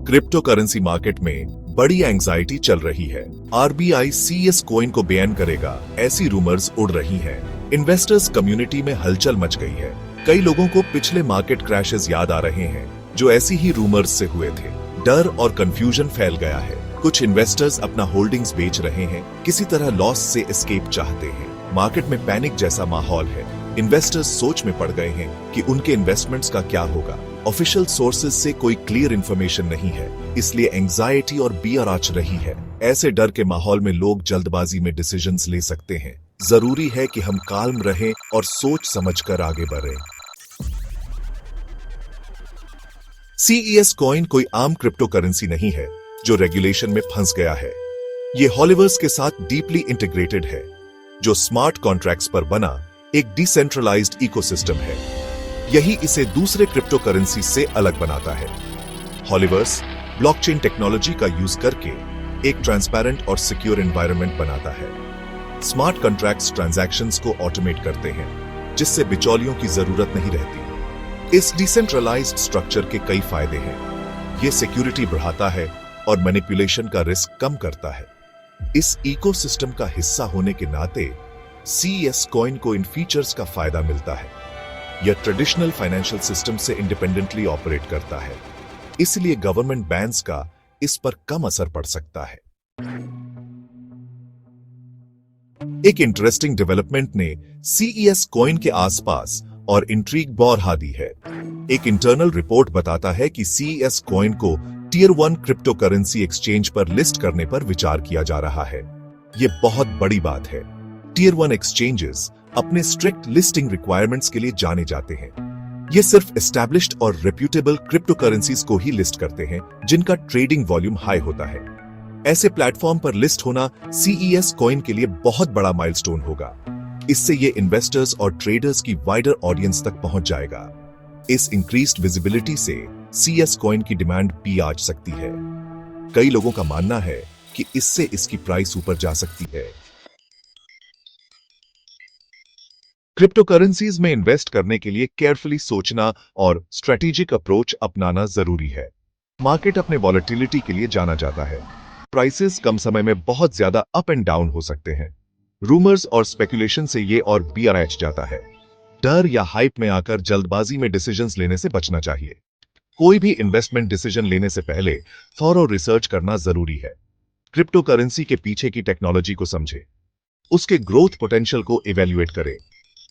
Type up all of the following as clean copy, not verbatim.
Crypto currency market में बड़ी anxiety चल रही है। आरबीआई CS कॉइन को बैन करेगा, ऐसी रूमर्स उड़ रही हैं। इन्वेस्टर्स कम्युनिटी में हलचल मच गई है। कई लोगों को पिछले मार्केट क्रैशेस याद आ रहे हैं जो ऐसी ही रूमर्स से हुए थे। डर और कंफ्यूजन फैल गया है। कुछ इन्वेस्टर्स अपना होल्डिंग्स बेच रहे हैं, किसी तरह लॉस से एस्केप चाहते हैं। मार्केट में पैनिक जैसा माहौल है। इन्वेस्टर्स सोच में पड़ गए हैं कि उनके इन्वेस्टमेंट्स का क्या होगा। ऑफिशियल सोर्सेज से कोई क्लियर इन्फॉर्मेशन नहीं है, इसलिए एंग्जाइटी और बियर आच रही है। ऐसे डर के माहौल में लोग जल्दबाजी में डिसीजंस ले सकते हैं। जरूरी है कि हम काल्म रहें और सोच समझकर आगे बढ़ें। CES कॉइन कोई आम क्रिप्टो करेंसी नहीं है जो रेगुलेशन में फंस गया है। ये हॉलिवर्स के साथ डीपली इंटीग्रेटेड है, जो स्मार्ट कॉन्ट्रैक्ट्स पर बना एक डिसेंट्रलाइज्ड इकोसिस्टम है। यही इसे दूसरे क्रिप्टो करेंसी से अलग बनाता है। हॉलिवर्स ब्लॉकचेन टेक्नोलॉजी का यूज करके एक ट्रांसपेरेंट और सिक्योर एनवायरनमेंट बनाता है। स्मार्ट कॉन्ट्रैक्ट्स ट्रांजैक्शंस को ऑटोमेट करते हैं, जिससे बिचौलियों की जरूरत नहीं रहती। इस डिसेंट्रलाइज्ड स्ट्रक्चर के कई फायदे हैं। ये सिक्योरिटी बढ़ाता है और मैनिपुलेशन का रिस्क कम करता है। इस इकोसिस्टम का हिस्सा होने के नाते CES कॉइन को इन फीचर्स का फायदा मिलता है। यह ट्रेडिशनल फाइनेंशियल सिस्टम से इंडिपेंडेंटली ऑपरेट करता है, इसलिए गवर्नमेंट बैन्स का इस पर कम असर पड़ सकता है। एक इंटरेस्टिंग डेवलपमेंट ने CES कॉइन के आसपास और इंट्रीग बढ़ा दी है। एक इंटरनल रिपोर्ट बताता है कि CES कॉइन को टियर 1 क्रिप्टो करेंसी एक्सचेंज पर लिस्ट करने पर विचार किया जा रहा है। यह बहुत बड़ी बात है। टियर 1 एक्सचेंजेस अपने स्ट्रिक्ट लिस्टिंग रिक्वायरमेंट्स के लिए जाने जाते हैं। ये सिर्फ एस्टैब्लिश्ड और रेप्यूटेबल क्रिप्टो करेंसीज को ही लिस्ट करते हैं जिनका ट्रेडिंग वॉल्यूम हाई होता है। ऐसे प्लेटफॉर्म पर लिस्ट होना CES कॉइन के लिए बहुत बड़ा माइलस्टोन होगा। इससे ये इन्वेस्टर्स और ट्रेडर्स की वाइडर ऑडियंस तक पहुंच जाएगा। इस इंक्रीज्ड विजिबिलिटी से CES कॉइन की डिमांड भी आ सकती है। कई लोगों का मानना है कि इससे इसकी प्राइस ऊपर जा सकती है। क्रिप्टो करेंसीज में इन्वेस्ट करने के लिए केयरफुली सोचना और स्ट्रेटेजिक अप्रोच अपनाना जरूरी है। मार्केट अपने वॉलेटिलिटी के लिए जाना जाता है। प्राइसेस कम समय में बहुत ज्यादा अप एंड डाउन हो सकते हैं। रूमर्स और स्पेकुलेशन से ये और बियर जाता है। डर या हाइप में आकर जल्दबाजी में डिसीजंस लेने से बचना चाहिए। कोई भी इन्वेस्टमेंट डिसीजन लेने से पहले थॉरो रिसर्च करना जरूरी है। क्रिप्टो करेंसी के पीछे की टेक्नोलॉजी को समझे, उसके ग्रोथ पोटेंशियल को इवेल्युएट करें।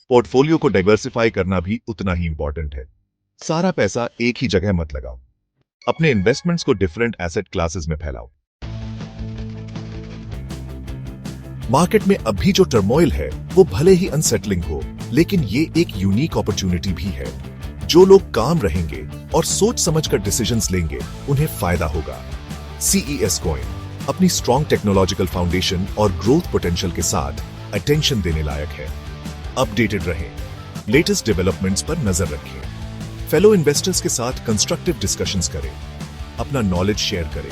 पोर्टफोलियो को डाइवर्सिफाई करना भी उतना ही इंपॉर्टेंट है। सारा पैसा एक ही जगह मत लगाओ। अपने इन्वेस्टमेंट्स को डिफरेंट एसेट क्लासेस में फैलाओ। मार्केट में अभी जो टर्मोइल है वो भले ही अनसेटलिंग हो, लेकिन ये एक यूनिक अपॉर्चुनिटी भी है। जो लोग काम रहेंगे और सोच समझकर डिसीजंस लेंगे, उन्हें फायदा होगा। CES कॉइन अपनी स्ट्रॉन्ग टेक्नोलॉजिकल फाउंडेशन और ग्रोथ पोटेंशियल के साथ अटेंशन देने लायक है। अपडेटेड रहें, लेटेस्ट डेवलपमेंट्स पर नजर रखें, फेलो इन्वेस्टर्स के साथ कंस्ट्रक्टिव डिस्कशंस करें, अपना नॉलेज शेयर करें,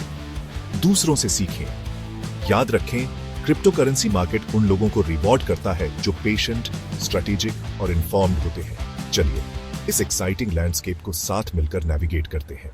दूसरों से सीखें। याद रखें, क्रिप्टो करेंसी मार्केट उन लोगों को रिवॉर्ड करता है जो पेशेंट, स्ट्रेटेजिक और इन्फॉर्म्ड होते हैं। चलिए इस एक्साइटिंग लैंडस्केप को साथ मिलकर नेविगेट करते हैं।